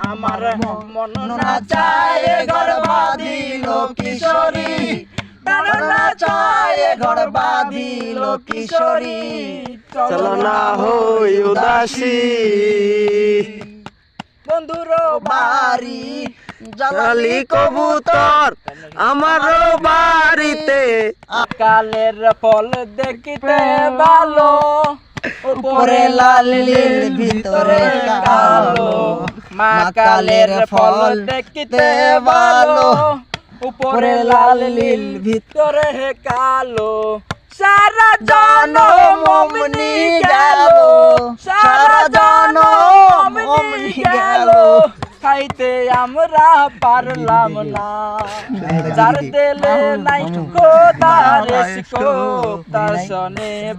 আমার মন না চায় ঘর বাঁধিল কিশোরী, প্রাণ না চায় ঘর বাঁধিল কিশোরী, চলো না হই উদাসী, বন্ধুর বাড়ি জালি কবুতর আমারও বাড়িতে, কালের ফল দেখিতে ভালো, উপরে লাল নীল ভিতরে কালো, মা কালের ফল দেখিতে ভালো, উপরে লাল নীল ভিতরে কালো, সারা জনম অমনি গেল, সারা জনম অমনি গেল, খাইতে আমরা পারলাম না, যার দিলে নাই খোদার শিকো তার সনে